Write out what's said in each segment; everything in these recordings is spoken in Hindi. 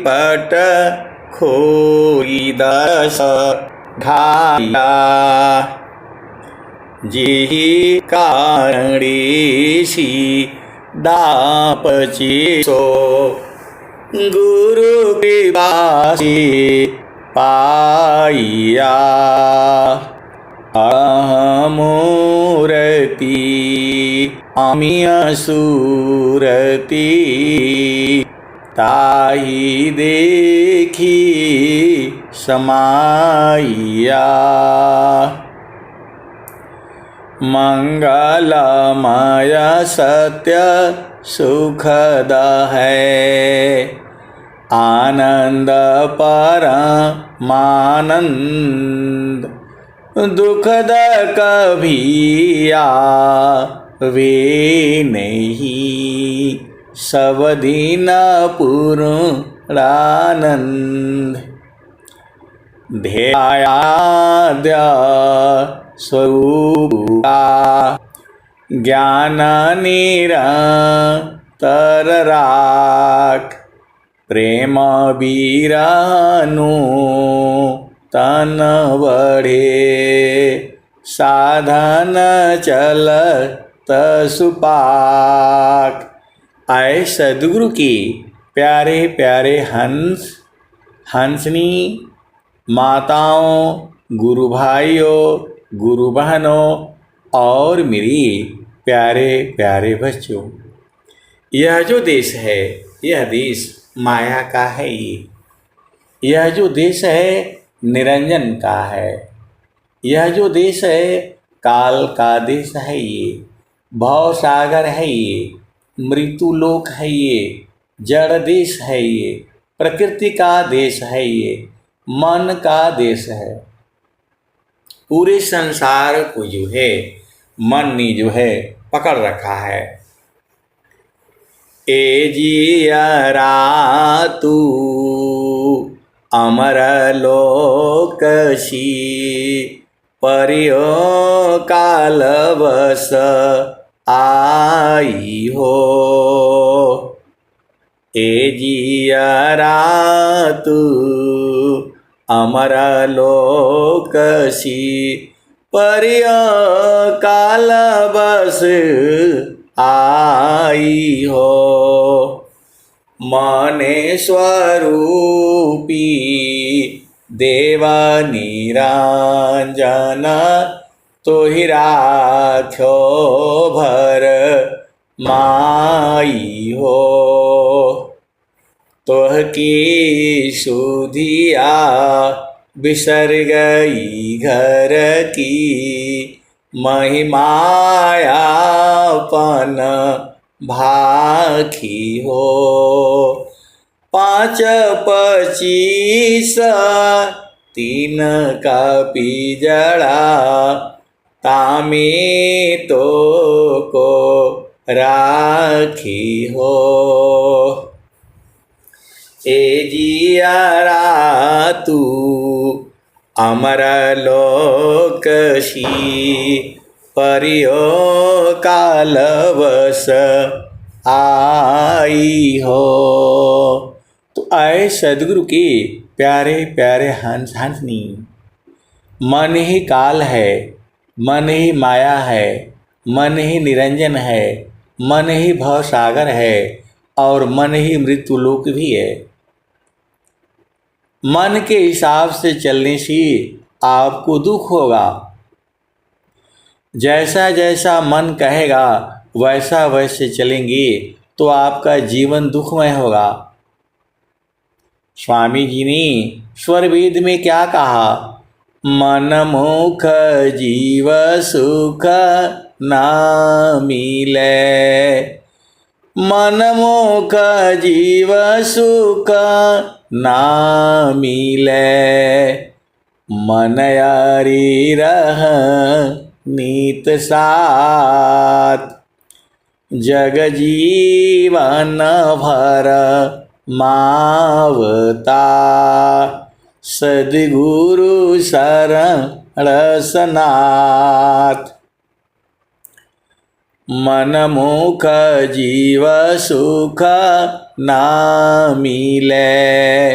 पट खोई दस घाया जेहि कारणेशी दापची सो गुरु कृपासी पाइया अमूर्ति आमी असुरति ताहि देखी समाइया मंगलमय सत्य सुखद है आनंद परमानंद दुखद कभी आवे नहीं सब दिन पूर्णानंद ध्येयाद्य स्वरूपा ज्ञान निरंतर राख प्रेम बीरानु तन बढ़े साधन चलत सुपाक। आए सद्गुरु की प्यारे प्यारे हंसनी माताओं, गुरु भाइयों, गुरु बहनों और मेरी प्यारे प्यारे बच्चों, यह जो देश है यह देश माया का है। यह जो देश है निरंजन का है। यह जो देश है काल का देश है। ये भव सागर है। ये मृत्यु लोक है। ये जड़ देश है। ये प्रकृति का देश है। ये मन का देश है। पूरे संसार को जो है मन ने जो है पकड़ रखा है। ए जियरा तू अमर लोकसी परियो काल बस आई हो। ए जियरा तू अमर लोकसी परियो काल बस आई हो। मने स्वरूपी देवा निरंजन तोहि राख्यो भर माई हो। तोह की सुधिया बिसर गई घर की महिमायापन भाखी हो। 5 25 3 का पिजड़ा तामे तो को राखी हो। ए जियरा तू अमर लोकसी परियो काल बस आई हो। तो आए सद्गुरु के प्यारे प्यारे हंसनी, मन ही काल है, मन ही माया है, मन ही निरंजन है, मन ही भव सागर है और मन ही मृत्यु लोक भी है। मन के हिसाब से चलने से आपको दुख होगा। जैसा जैसा मन कहेगा वैसा वैसे चलेंगे तो आपका जीवन दुखमय होगा। स्वामी जी ने स्वर वेद में क्या कहा? मन मुख जीव सुख ना मिले। मन मुख जीव सुख ना मिले। मन यारी रह नीत साथ। जग जीवन भर मावता। सद्गुरु शरण सनाथ। मन मुख जीव सुख ना मिले,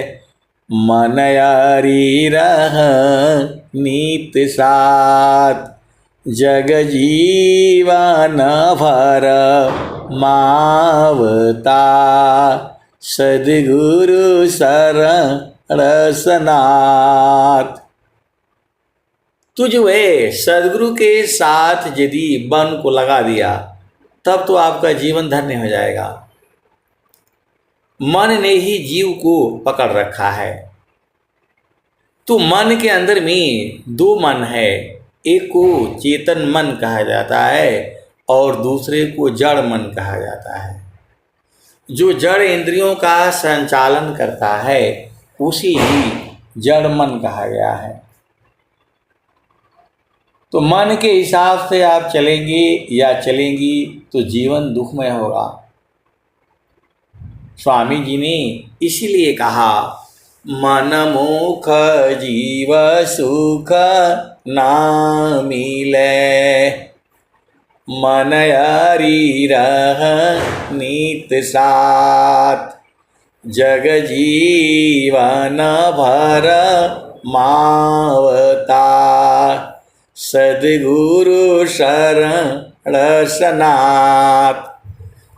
मन यारी रह नीत साथ, जग जीवन भर मावता, सद्गुरु शरण सनाथ। तू जो है सद्गुरु के साथ यदि मन को लगा दिया तब तो आपका जीवन धन्य हो जाएगा। मन ने ही जीव को पकड़ रखा है। तो मन के अंदर में दो मन है, एक को चेतन मन कहा जाता है और दूसरे को जड़ मन कहा जाता है। जो जड़ इंद्रियों का संचालन करता है उसी ही जड़ मन कहा गया है। तो मन के हिसाब से आप चलेंगे या चलेंगी तो जीवन दुखमय होगा। स्वामी जी ने इसीलिए कहा, मन मुख जीव सुख ना मिले, मन यारी रह नीत साथ, जग जीवन भर मावता, सद्गुरु शरण सनाथ।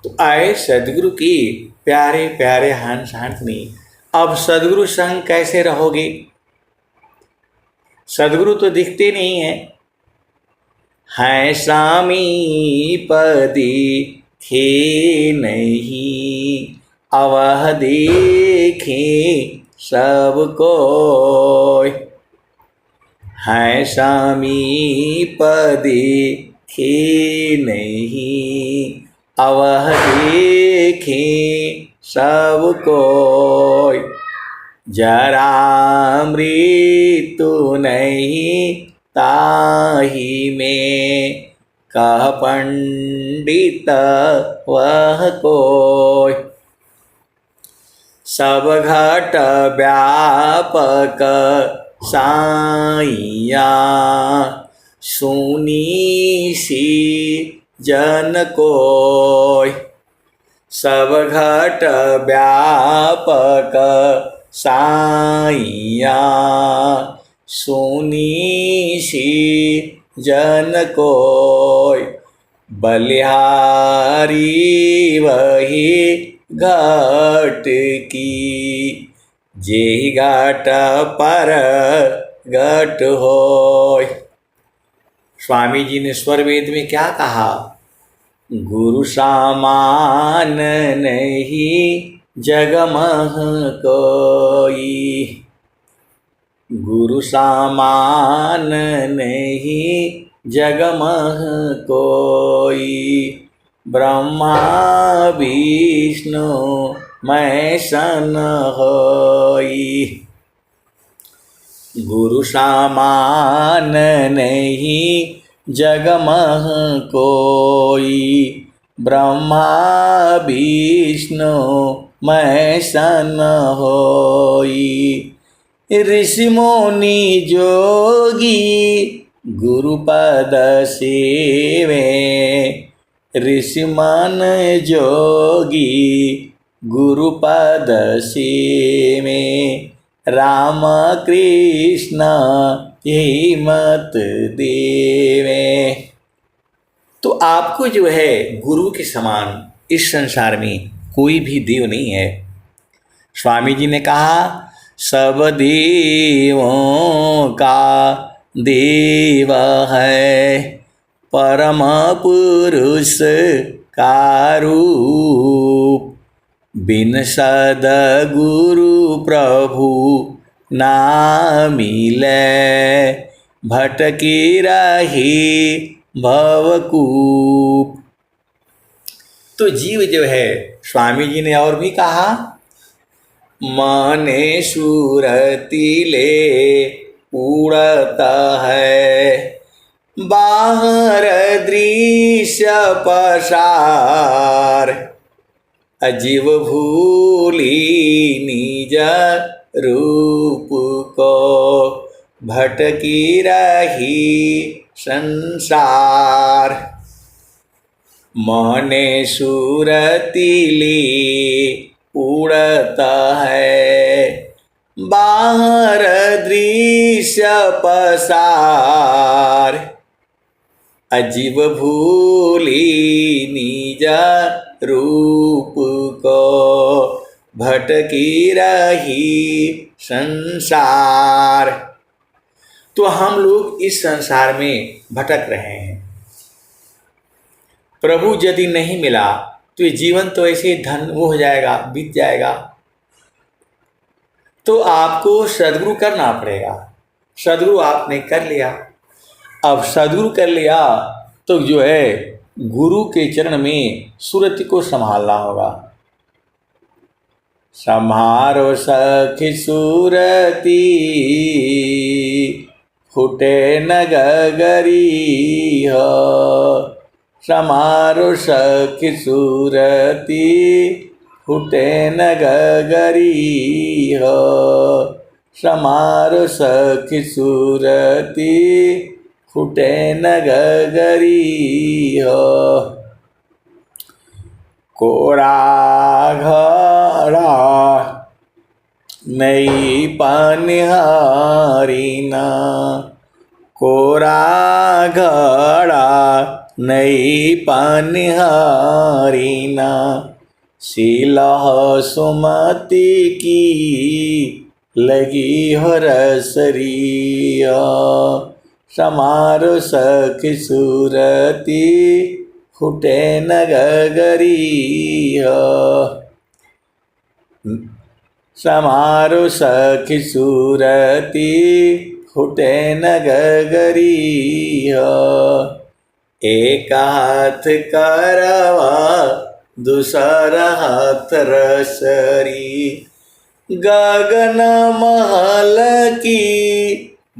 तो आए सद्गुरु की प्यारे प्यारे हंस हंसनी। अब सद्गुरु संग कैसे रहोगे? सद्गुरु तो दिखते नहीं हैं स्वामी पदी थे नहीं, अवह देखे सबको, है स्वामी पदी थे नहीं, अवह देखे सबको, जरा मृत्यु नहीं ताहि में, कह पंडित वह कोय, सब घट व्यापक साइया, सुनी सी जन कोय, सब घट व्यापक साइया, सुनी सी जन कोय, बलिहारी वही घाट की, जेहि घाट पर घट होय। स्वामी जी ने स्वर वेद में क्या कहा? गुरु सामान नहीं जगमह कोई, गुरु सामान नहीं जगमह कोई, ब्रह्मा विष्णु मैं सन होई, गुरु सामान नहीं जगमह कोई, ब्रह्मा विष्णु मैं सन होई, ऋषि मुनि जोगी गुरुपद सेवे, ऋषि मन जोगी गुरुपद सेवे, राम कृष्ण यही मत देवे। तो आपको जो है गुरु के समान इस संसार में कोई भी देव नहीं है। स्वामी जी ने कहा, सब देवों का देव है परम पुरुष का रूप, बिन सद्गुरु प्रभु ना मिले, भटकी रही भवकूप। तो जीव जो है, स्वामी जी ने और भी कहा, माने सूरती ले उड़ता है, बाहर दृश्य पसार, अजीव भूली निज रूप को, भटकी रही संसार। मने सूरती ले उड़ता है, बाहर दृश्य पसार, अजीब भूली निज रूप को, भटकी रही संसार। तो हम लोग इस संसार में भटक रहे हैं। प्रभु यदि नहीं मिला तो ये जीवन तो ऐसे धन वो हो जाएगा, बीत जाएगा। तो आपको सद्गुरु करना पड़ेगा। सद्गुरु आपने कर लिया, अब सद्गुरु कर लिया तो जो है गुरु के चरण में सुरति को संभालना होगा। सम्हारो सखी सुरती, फूटे न गगरी हो। समारो सखी सुरती, फूटे न गगरी हो। समारो सखी सुरती, फूटे न गगरी हो। कोरा घड़ा नई पनिहारीना, कोरा घड़ा नई पनिहारीना। सिलह सुमति की लगी हो रसरिया। समारो सखी सुरती, फूटे न गगरी हो। समारो सखी सुरती, फूटे न गगरी हो। एक हाथ करवा दूसरा हाथ रसरी, गगन महल की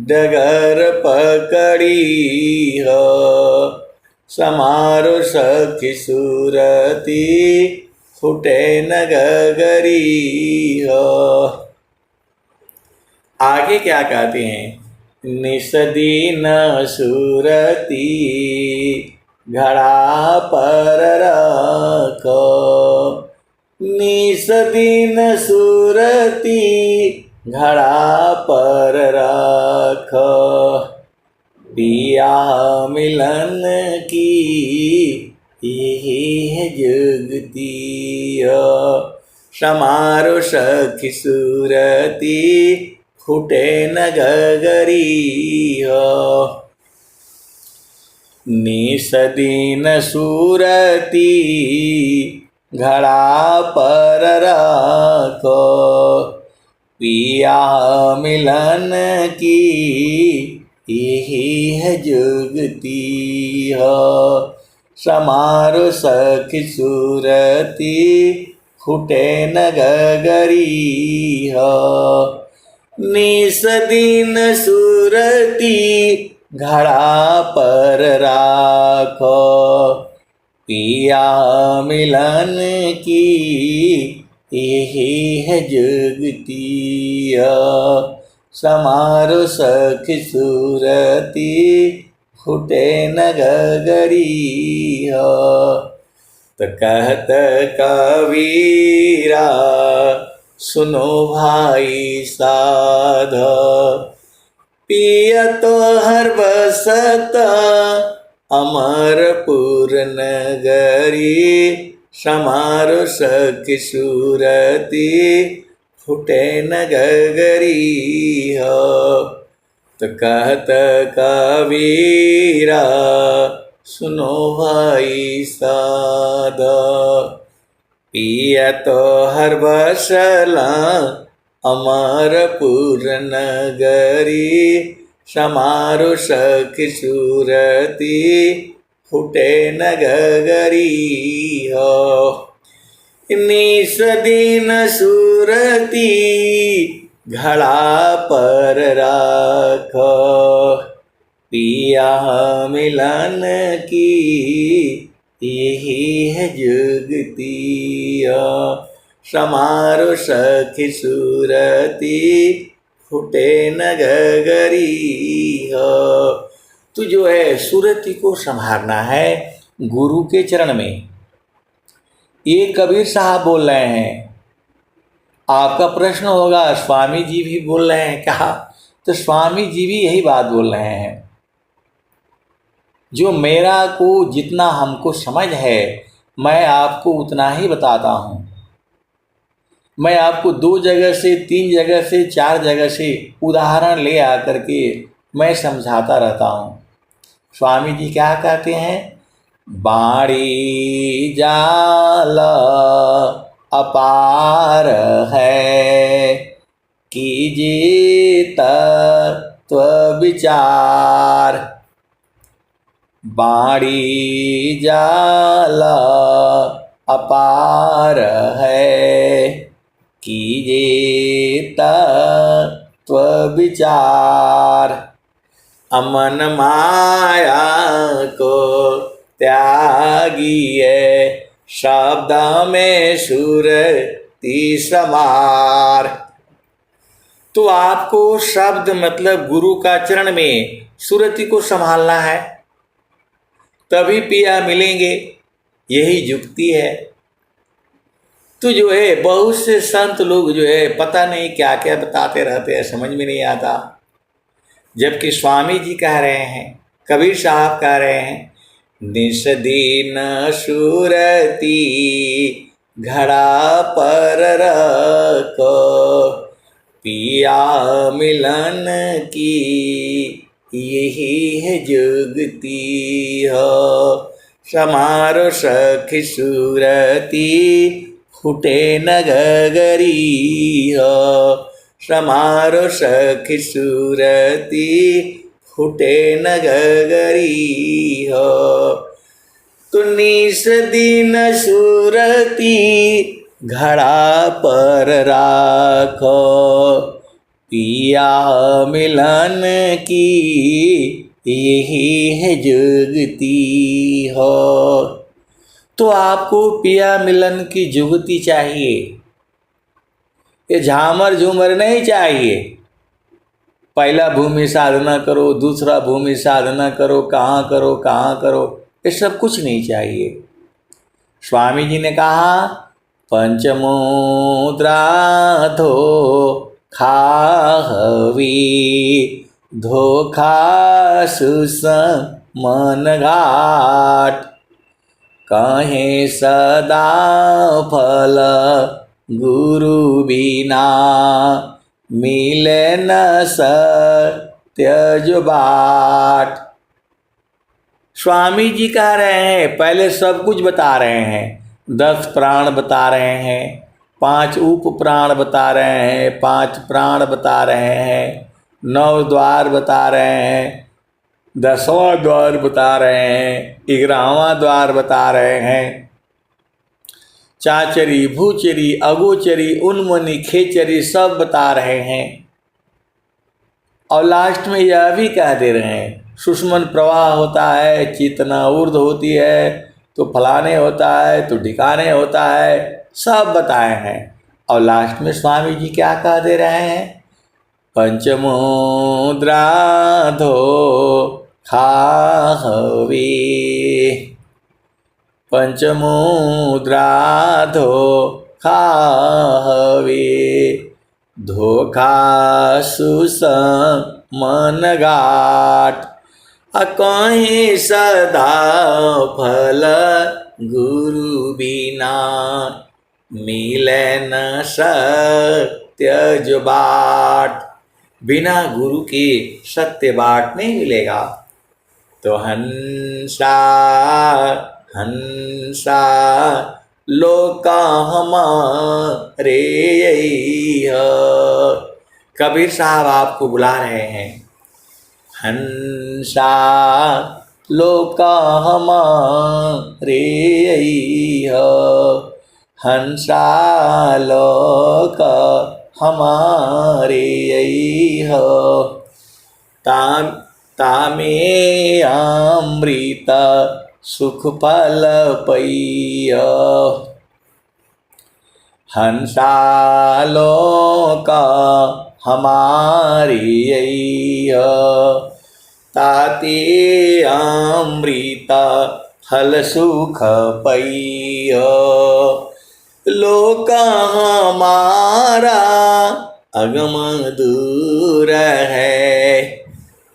डगर पकड़ी हो। समारो सखी सुरती, फूटे न गगरी हो। आगे क्या कहते हैं? निसदीन सुरती, घड़ा पर रखो। निसदीन सुरती, घड़ा पर रखो। पिया मिलन की यही है जुगती हो। समारो सखी सुरती, फूटे न गगरी हो। निसदीन सुरती, घड़ा पर रखो। पिया मिलन की यही है जुगती हो। समारो सखी सुरती, फूटे न गगरी हो। निसदीन सुरती, घड़ा पर राखो। पिया मिलन की यही है जुगती हो। समारो सखी सुरती, फूटे न गगरी हो। तो कहत कबीरा, सुनो भाई साध। पिया तो हर बसत अमरपुर नगरी। समारो सखी सुरती, फूटे न गगरी हो। तो कहत कबीरा, सुनो भाई साध। पिया तो हर बसला अमरपुर नगरी। समारो सखी सुरती, फूटे न गगरी हो। निसदीन सुरती, घड़ा पर राखो। पिया मिलन की यही है जुगती हो। समारो सखी सुरती, फूटे न गगरी हो। तो जो है सुरति को संभालना है गुरु के चरण में। ये कबीर साहब बोल रहे हैं आपका प्रश्न होगा स्वामी जी भी बोल रहे हैं क्या? तो स्वामी जी भी यही बात बोल रहे हैं। जो मेरा को जितना हमको समझ है मैं आपको उतना ही बताता हूँ। मैं आपको 2 जगह से 3 जगह से 4 जगह से उदाहरण ले आकर के मैं समझाता रहता हूँ। स्वामी जी क्या कहते हैं? बाड़ी जाल अपार है, कीजिए तत्व विचार। बाड़ी जाल अपार है, कीजिए तत्व विचार। अमन माया को त्यागिए, शब्द में सुरति समार। तो आपको शब्द मतलब गुरु का चरण में सुरति को संभालना है, तभी पिया मिलेंगे। यही युक्ति है। तो जो है बहुत से संत लोग जो है पता नहीं क्या क्या बताते रहते हैं, समझ में नहीं आता। जबकि स्वामी जी कह रहे हैं, कबीर साहब कह रहे हैं, निस दिन सुरती घड़ा पर रखो, पिया मिलन की यही है जुगती हो। समारो सखी सुरती फूटे नगरी हो। समारो सखी सुरती फूटे नगरी हो। तो निस दिन सुरती घड़ा पर राखो, पिया मिलन की यही है जुगती हो। तो आपको पिया मिलन की जुगती चाहिए, ये झामर झूमर नहीं चाहिए। पहला भूमि साधना करो, दूसरा भूमि साधना करो, कहाँ करो, ये सब कुछ नहीं चाहिए। स्वामी जी ने कहा पंचमुद्रा धो खाहवी, धोखा सुसमन घाट। कहे सदा फल गुरु बिना, मिले न सत्य जो बाट। स्वामी जी कह रहे हैं, पहले सब कुछ बता रहे हैं। 10 प्राण बता रहे हैं, 5 उप प्राण बता रहे हैं, 5 प्राण बता रहे हैं, 9 द्वार बता रहे हैं, 10वां द्वार बता रहे हैं, 11वां द्वार बता रहे हैं, चाचरी भूचरी अगोचरी उन्मनी खेचरी सब बता रहे हैं। और लास्ट में यह भी कह दे रहे हैं सुषमन प्रवाह होता है, चेतना ऊर्ध्व होती है, तो फलाने होता है, तो ढिकाने होता है, सब बताए हैं। और लास्ट में स्वामी जी क्या कह दे रहे हैं? पंचमुद्रा धो खाहवी, पंचमुद्रा धो खाहवी, धोखा सुसमन घाट। कहीं सदा फल गुरु बिना, मिले न सत्य जो बाट। बिना गुरु के सत्य बाट नहीं मिलेगा। तो हंसा हंसा लोका हमारे कबीर साहब आपको बुला रहे हैं। हंसा लोका हमारे हंसा लोका हमारे तामे अमृत सुख फल पै। हंसा लोका हमारी ताते अमृत फल सुख पै। लोक हमारा अगम दूर है,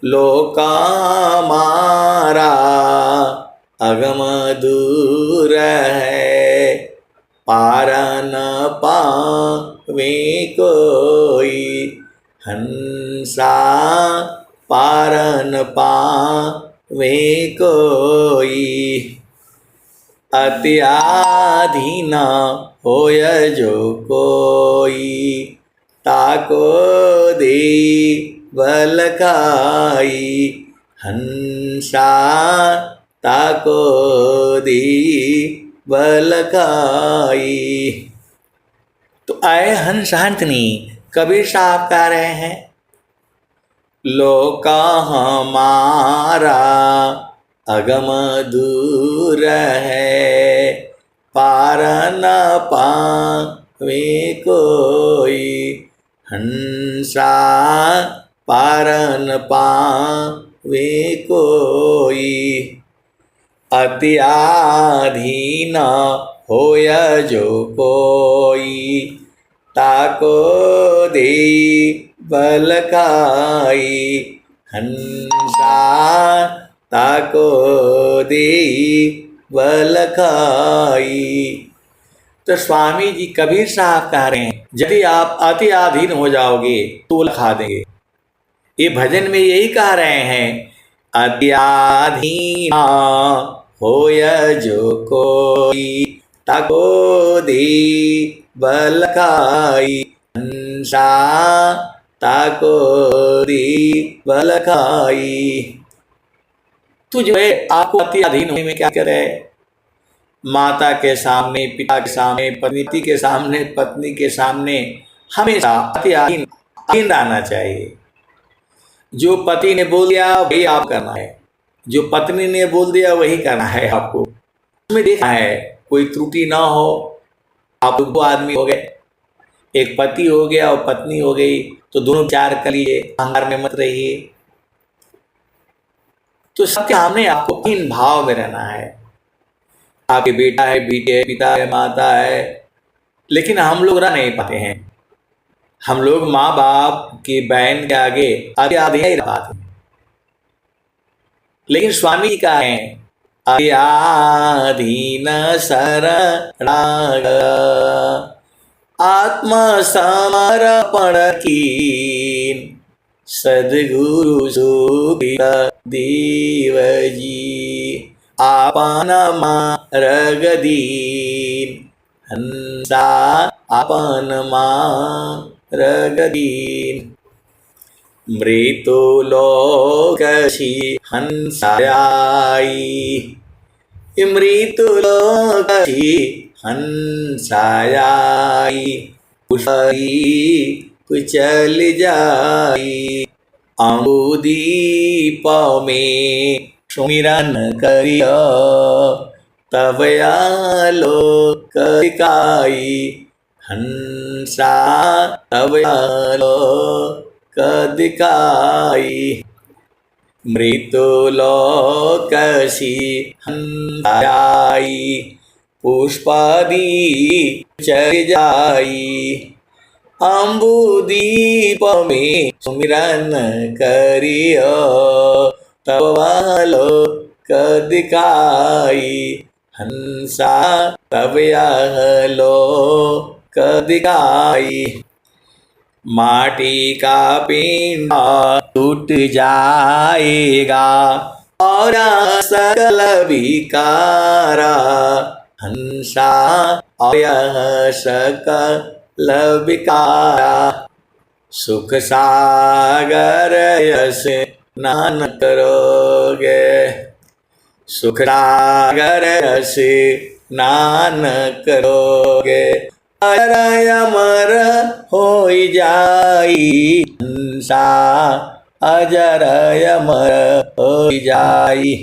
लोक हमारा अगम दूर है, पार न पावे कोई हंसा, पार न पावे कोई। अति आधीन होय जो कोई, ताको दे बल खाई हंसा, ताको दे बल खाई। तो आए हंस हंसनी कबीर साहब कह रहे हैं, लोक हमारा अगम दूर है, पार न पावे कोई हंसा, पार न पावे कोई। अति आधीन होय जो कोई, ताको दे बल खाई हंसा, ताको दे बल खाई। तो स्वामी जी कबीर साहब कह रहे हैं, यदि आप अति आधीन हो जाओगे तो खा देंगे। ये भजन में यही कह रहे हैं, अति आधीन होय जो कोई, ताको दे बल खाई हंसा, ताको दे बल खाई। तो जो है आपको अति अधीन होने में क्या करे, माता के सामने, पिता के सामने, पति के सामने, पत्नी के सामने हमेशा अति अधीन रहना चाहिए। जो पति ने बोल दिया वही आप करना है, जो पत्नी ने बोल दिया वही करना है आपको। उसमें देखना है कोई त्रुटि ना हो। आप दो आदमी हो गए, एक पति हो गया और पत्नी हो गई, तो दोनों विचार कर लीजिए, अहंकार में मत रहिए। तो सबके सामने आपको इन भाव में रहना है। आपके बेटा है, बेटी है, पिता है, माता है, लेकिन हम लोग रह नहीं पाते हैं। हम लोग माँ बाप की बहन के आगे आधे आधे ही पाते हैं। लेकिन स्वामी जी का है, अधीन शरणागत आत्म समर्पण कीन, सद्गुरु सुखित देव जी आपन मार्ग दीन हंसा, आपन मार्ग दीन। मृत्युलोक हंसाई, मृत्युलोक हंसाई, कुचल जाई। अम्बुदीप में सुमिरन करियो, तब आलोक दिखाई हंसा, तब आलोक दिखाई। मृत्युलोक हंसाई, पुष्पादि चल जाई। अम्बुदीप में सुमिरन करियो, तब आलोक दिखाई हंसा, तब आलोक दिखाई। माटी का पिंड टूट जाएगा और सकल विकारा हंसा, और यह सकल विकारा। सुख सागर यस स्नान करोगे, सुख सागर यस स्नान करोगे, अजर अमर हो जाई हंसा, अजर अमर हो जाई।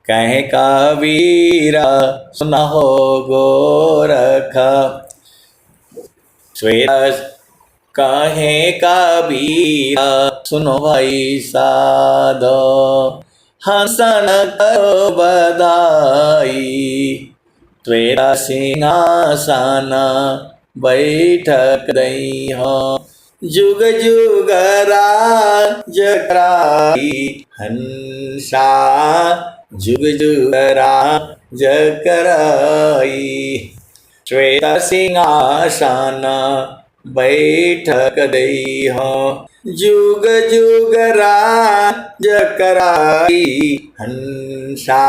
कहे कबीर सुना हो गोरख, श्वेत कहे कबीर सुनो भाई साधो, हसन करो बधाई। श्वेत सिंहासन बैठक दई हो, जुग जुग राज कराई हंसा, जुग जुग राज कराई। श्वेत सिंहासन बैठक दई हो, जुग जुग राज कराई हंसा,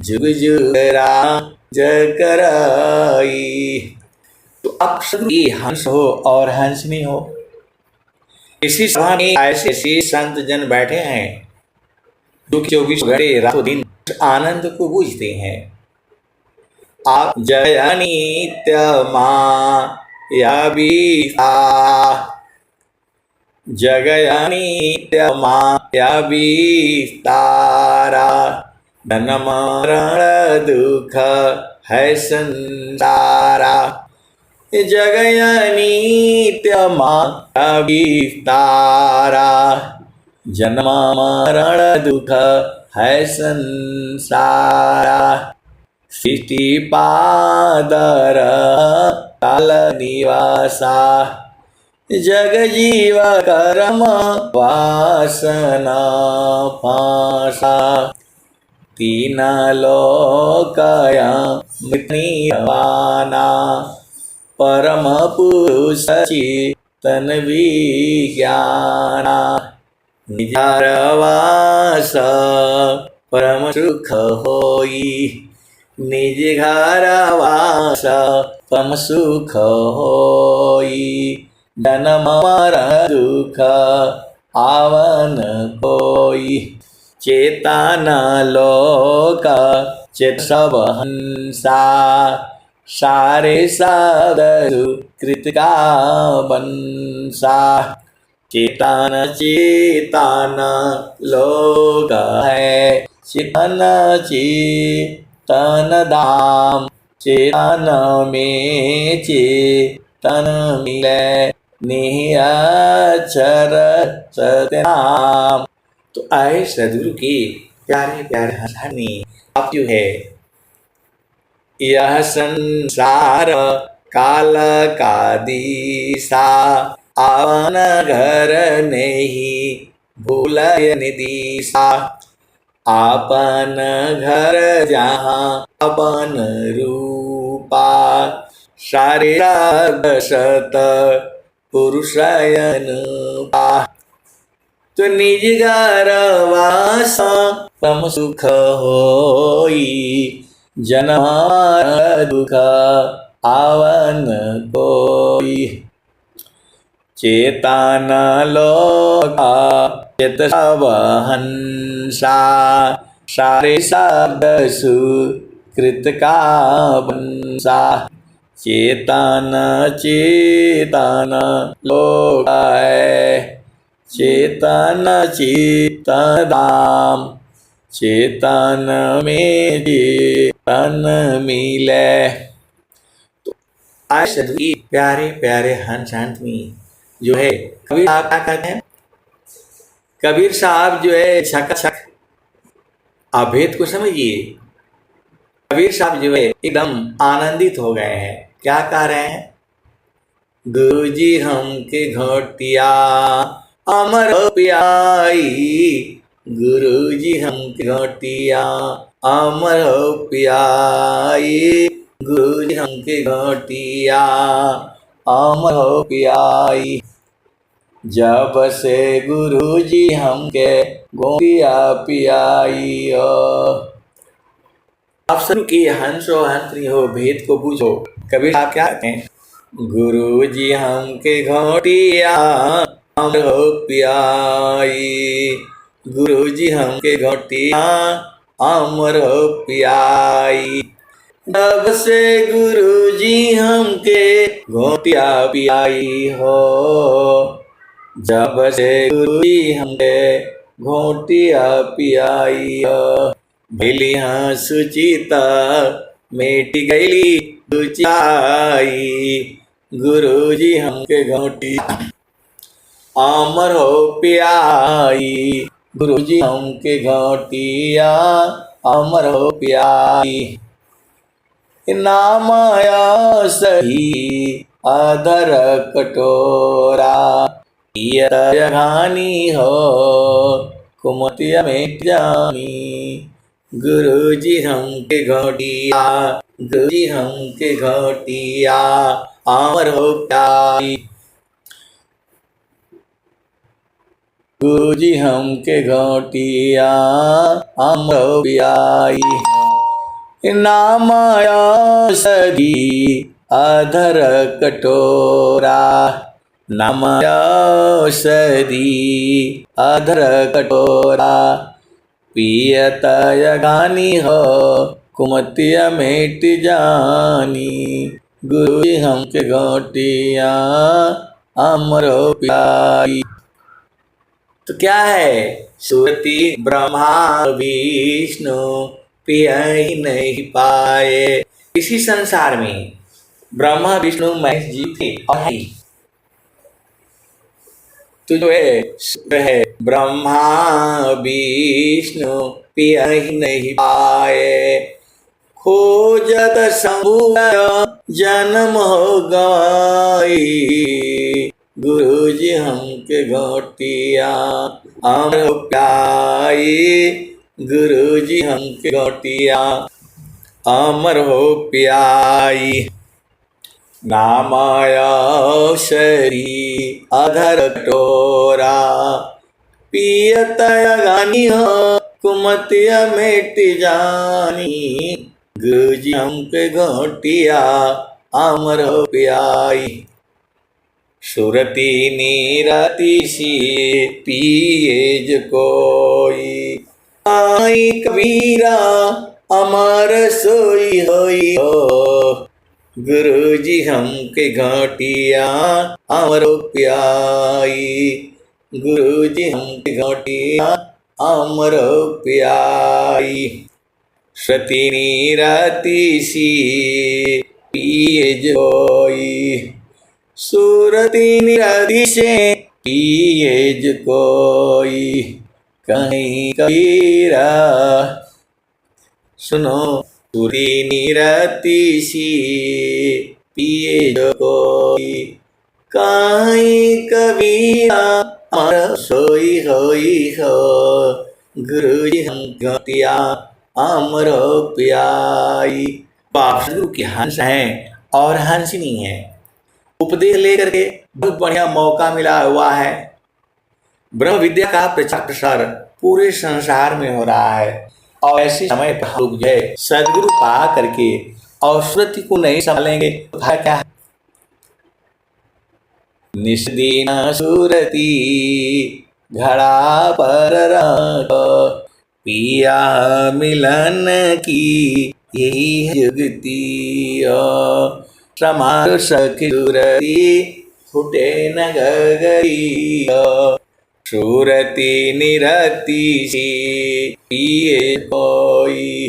जुग जुग राज कराई। तो आप सभी हंस हो और हंसनी हो। इसी सभा में ऐसे संत जन बैठे हैं जो 24 घंटे रातों दिन आनंद को बूझते हैं। आप जय नित्य माया बीता, जगय नित्य माया विस्तारा, जन्म मरण दुख है संसारा। जगय नित्य माया विस्तारा, जन्म मरण दुख है संसारा। सृष्टि पादर काल निवासा, जग जीव कर्म वासना पासा। तीन लोकया मृत्युवाना, परम पुरुष चितन विज्ञाना। निजारवास परम सुख होई, निज घर वास परम सुख होई। जन्म मरण दुख आवन कोई, चेतन लोक चेत सब हंसा। सारे साधु कृत का बंसा, चेतन चेतन लोक है। चेतन चेतन धाम, चेतन में चेतन मिले। निअक्षर सतनाम। तो आए सदगुरु के प्यारे प्यारे हंसनी आप जो है। यह संसार काल का दिशा, आवन घर नहीं भूलय निदिशा। आपन घर जहाँ अपन रूपा, सारे सत पुरुषयन पा। तो निज घर वास परम सुख होई, जन्म दुख आवन कोई। चेतन लोका चेत सब हंसा, सारे शब्द सुकृत का बंसा। चेतन चेतन लोक है, चेतन चेतन धाम। चेतन में चेतन मिले। तो आज सभी प्यारे प्यारे हंस में जो है कबीर साहब क्या कहते हैं। कबीर साहब जो है छक अभेद को समझिए। कबीर साहब जो है एकदम आनंदित हो गए हैं। क्या कह रहे हैं। गुरु जी हमके घोटिया अमर पियाई, गुरु जी हमके घोटिया अमर पियाई। गुरु जी हमके घोटिया अमर पियाई। जब से गुरु जी हमके घोटिया पियाई। आप सब की हंसो हंसनी हो, भेद को बूझो। कबीर आप क्या कहते हैं। गुरु जी हमके घोटिया अमर पियाई, गुरु जी हमके घोटिया अमर पियाई। जब से गुरु जी हमके घोटिया पियाई हो, जब से गुरु जी हमके घोटिया पियाई हो। भैली हाँ सुचिता मेटी गईली दुचाई, गुरु जी हमके घोटी अमर हो पियाई। गुरु जी हमके घोटिया अमर हो पियाई। नामाया सही अधर कटोरा पियत घानी हो कुमतिया में जानी। गुरुजी हमके घोटिया गुरुजी हमके घोटिया अमर हो प्यारी। गुरुजी हमके घोटिया अमर हो प्यारी। नामाया सदी अधर कटोरा नामाया सदी अधर कटोरा पियत गानी हो कुमतिया मेट जानी। गुरुजी हमके घोटिया अमर हो प्यारी। तो क्या है? सुरति ब्रह्मा विष्णु पिया ही नहीं पाए। इसी संसार में ब्रह्मा विष्णु महेश जी थे और है। तो जो है ब्रह्मा विष्णु पिया ही नहीं पाए। खोजत शंभु जन्म हो गई। गुरुजी हमके घोटिया अमर प्याई। गुरुजी हमके घोटिया अमर हो प्याई। नामाया शरी अधर कटोरा पियत गानी हो कुमतिया मेट जानी। गुरुजी हमके घोटिया अमर हो प्याई। सुरती नीरति सी पिए जो कोई आई कबीरा अमर सोई होई हो। गुरुजी हमके घोटिया अमर हो प्याई। गुरुजी हमके घोटिया अमर हो प्याई। सती नीरति सी पिए जो कोई सूरती निरति से पिए जो कोई कहीं कबीरा। सुनो सूरी निरति सी पिए जो कोई कहीं कबीरा अमर सोई होई हो। गुरुजी हम घोटिया अमर हो प्याई। बाप गुरु के हंस हैं और हंसनी है। उपदेश लेकर के बहुत बढ़िया मौका मिला हुआ है। ब्रह्म विद्या का प्रचार प्रसार पूरे संसार में हो रहा है और ऐसे समय पर हम लोग जो है सदगुरु पा करके और श्रुति को नहीं संभालेंगे तो क्या है? निस्दीन सुरती घड़ा पर रखो पिया मिलन की यही जुगती। समार सखी सुरती फुटे न गगरी। सुरती निरति सी पिए कोई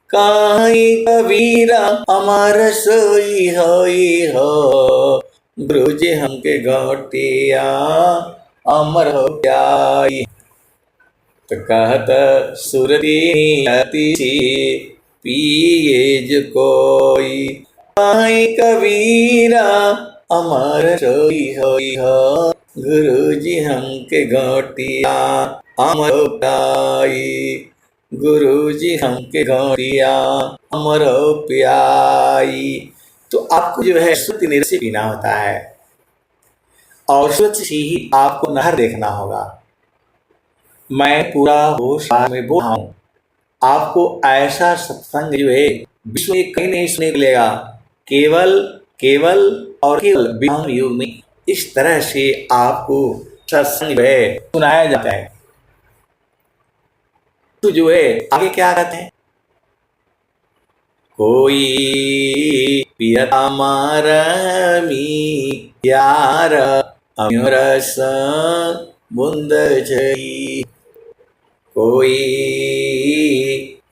कहीं कबीरा अमर सोई होई हो। गुरुजी हमके घोटिया अमर हो प्याई। तो कहत सुरती निरति सी पिए जो कोई कहीं कबीरा अमर सोई होई हो। गुरुजी हमके घोटिया अमर हो प्याई। गुरुजी हमके घोटिया अमर हो प्याई। तो आपको जो है शुद्ध निरस से पीना होता है और शुद्ध से ही आपको नहर देखना होगा। मैं पूरा होश में बोल रहा हूँ। आपको ऐसा सत्संग जो है विश्व में कहीं नहीं सुनने को मिलेगा। केवल और केवल विराम युग में इस तरह से आपको सत्संग है सुनाया जाता है। तो जो है आगे क्या कहते हैं? कोई पियता मारमी यार अमरस बुंद जई। कोई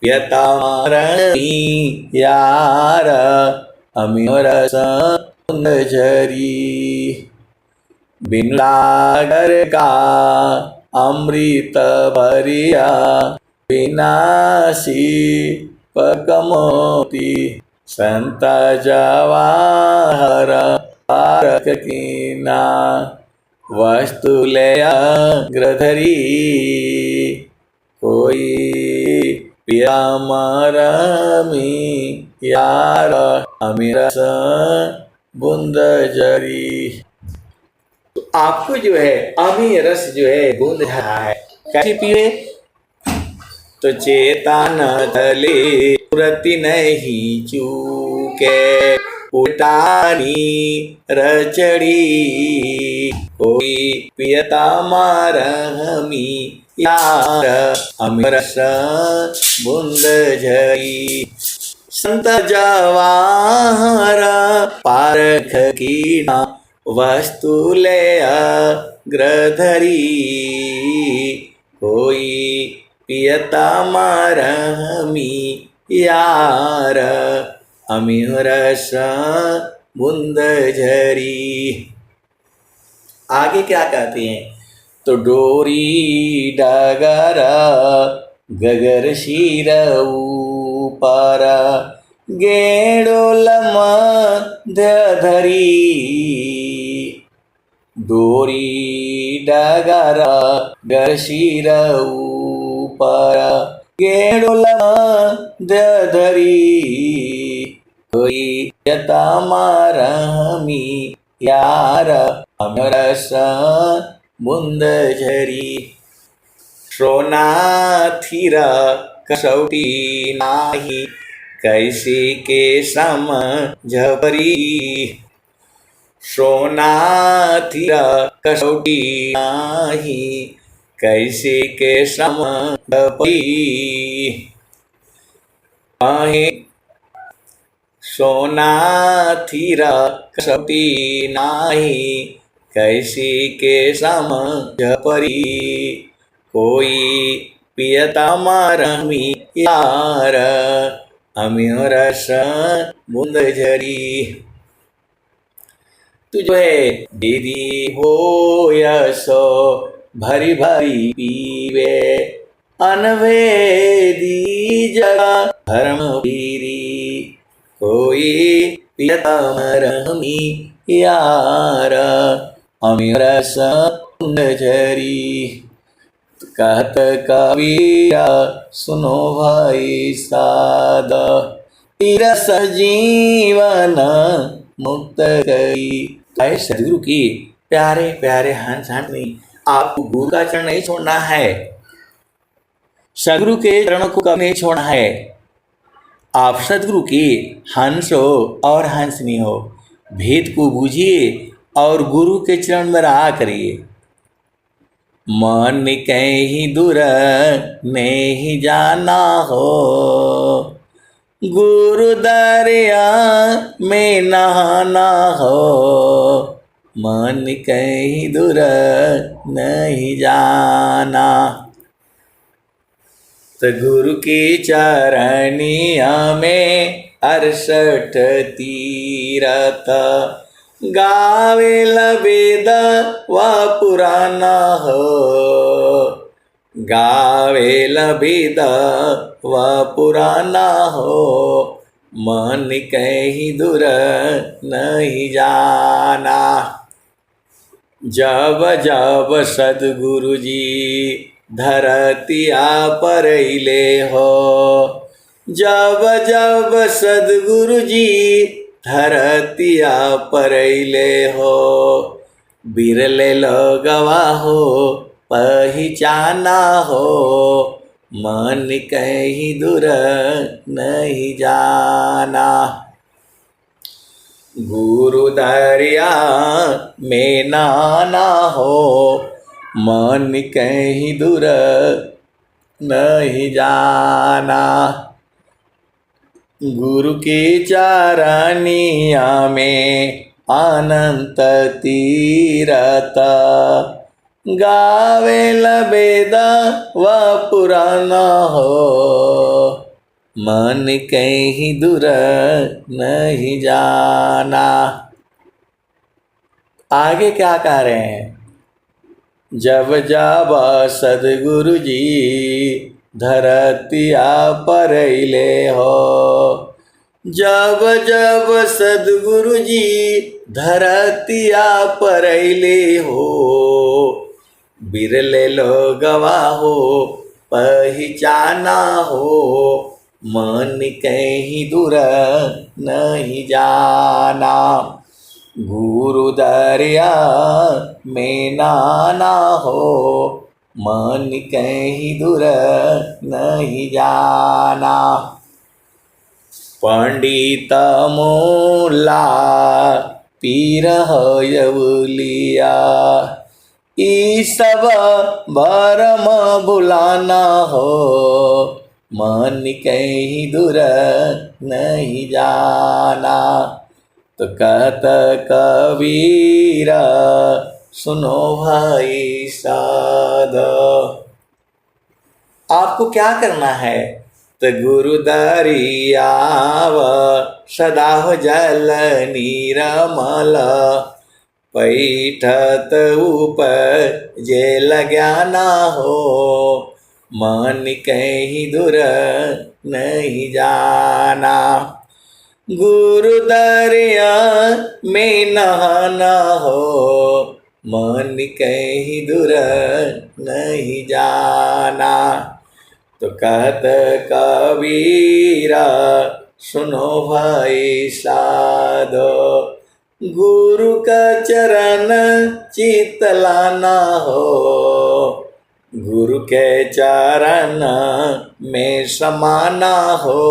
पियता मारमी यार अमरस बुंद जरी। बिन सागर का अमृत भरिया विनाशी पकमोती। संत जवाहर पारक कीना, वस्तु ले अग्रधरी, कोई पिया मरमी यार अमीरस बूंद जरी। तो आपको जो है अमी रस जो है बूंद रहा है, कैसे पिए? तो चेतन तले प्रति नहीं चूके, उठानी रचड़ी, कोई पियता मारहमी यार अमरस बूंद झरी। संत जवाहर पारख कीना, वस्तु ले अग्रधरी, कोई पियता मारहमी यार अमीरस बूंद झरी। आगे क्या कहते हैं? तो डोरी डगर गगर शीर ऊपर, गेड़ोल मध्य धरी, डोरी डगर गगर शीर ऊपर, गेड़ोल मध्य धरी, कोई यता मारहमी यार अमरस बूंद झरी। सोना थीर कसौटी नाही, कैसे के समझ परी, सोना थीर कसौटी नाही, कैसे के समझ परी। सोना थीर कसौटी नाही, कैसे के समझ परी, कोई पियता मारहमी यार अमीरस बूंद झरी। तू जो है दीदी हो यसो भरी भरी पीवे, अनवेदी जगा धर्म वीरी, कोई पियता मारहमी यार अमीरस बूंद झरी। कहत कबीरा सुनो भाई सादा, तीरस जीवन मुक्त करी। आए सदगुरु की प्यारे प्यारे हंस हंसनी, आपको गुरु का चरण नहीं छोड़ना है, सदगुरु के चरणों को कभी नहीं छोड़ना है। आप सदगुरु की हंस हो और हंसनी हो, भेद को बूझिए और गुरु के चरण में रहा करिए। मन कहीं दूर नहीं जाना हो, गुरु दरिया में नहाना हो, मन कहीं दूर नहीं जाना। तो गुरु की चरनिया में 68 तीरथ, गावेल वेद व पुराना हो, गावेल वेद व पुराना हो, मन कहीं दूर नहीं जाना। जब जब सद्गुरु जी धरतिया पर ले हो, जब जब सद्गुरु जी धरतिया पर ले हो, बिरले लोगवा हो पहचाना हो, मन कहीं दूर नहीं जाना। गुरु दरिया में नाना हो, मन कहीं दूर नहीं जाना। गुरु की चरनिया में अनंत तीरथ, गावेल वेद व पुराना हो, मन कहीं दूर नहीं जाना। आगे क्या कह रहे हैं? जब जब सद्गुरु जी धरतिया पर ले हो, जब जब सद्गुरु जी धरतिया पर अइले हो, बिरले लोगवा हो पहचाना हो, मन कहीं दूर नहीं जाना। गुरु दरिया में नाना हो, मन कहीं दूर नहीं जाना। पंडित मोला पीर यवलिया, ई सब भरम भुलाना हो, मन कहीं दूर नहीं जाना। तो कहत कबीरा सुनो भाई साध, आपको क्या करना है? तो गुरु दरियाव सदा हो जल नीरमल, पैठत ऊपर जे ज्ञाना हो, मन कहीं दूर नहीं जाना। गुरु दरिया में नहाना हो, मन कहीं दूर नहीं जाना। तो कहत कबीरा सुनो भाई साधो, गुरु का चरण चित लाना हो, गुरु के चरण में समाना हो,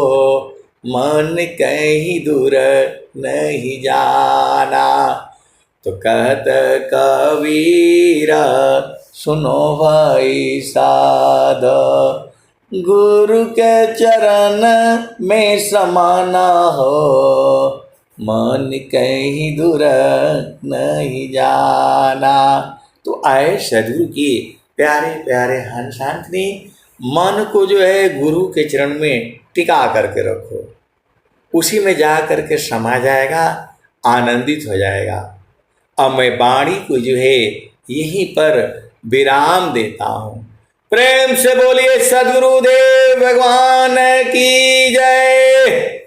मन कहीं दूर नहीं जाना। तो कहत कबीरा सुनो भाई साधो, गुरु के चरण में समाना हो, मन कहीं दूर नहीं जाना। तो आए सदगुरु की प्यारे प्यारे हंसांत ने मन को जो है गुरु के चरण में टिका करके रखो, उसी में जा करके समा जाएगा, आनंदित हो जाएगा। अब मैं वाणी को जो है यहीं पर विराम देता हूँ। प्रेम से बोलिए सद्गुरुदेव भगवान की जय।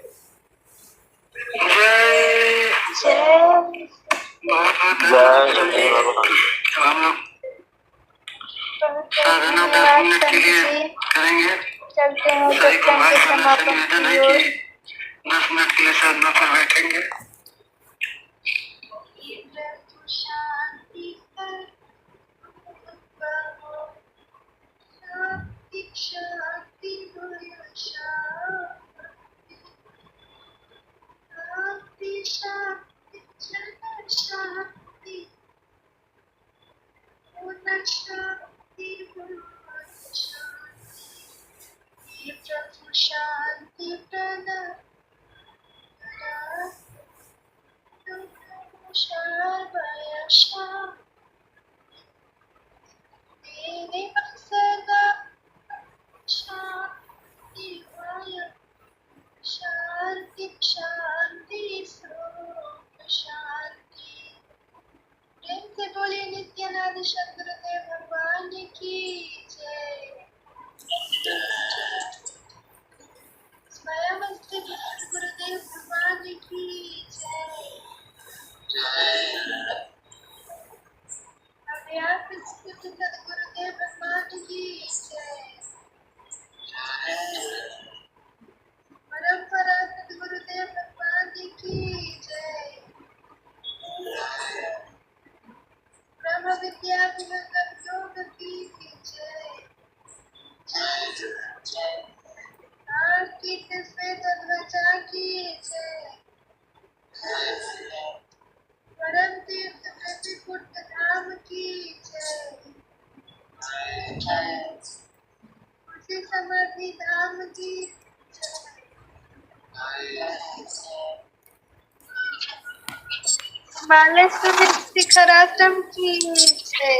साधना 10 मिनट के लिए करेंगे। चलते हैं सत्संग के समापन की ओर। 10 मिनट के लिए साधना पर बैठेंगे। शांति प्रदान सदा शांति शांति शांति शांति। प्रेम से बोलिए नित्यानंद सद्गुरुदेव भगवान की जय। स्वयं गुरुदेव भगवान की जय। अभ्यास सदगुरुदेव भगवान की जय। परंपरा सदगुरुदेव भगवान की जय। ब्रह्म विद्या विवेक योग की जय। आरती श्वेत ध्वजा की जय। परम तीर्थ प्रतिपुट धाम की जय। उसी समाधि धाम की जय। बालेश्वर शिखराश्रम की जय।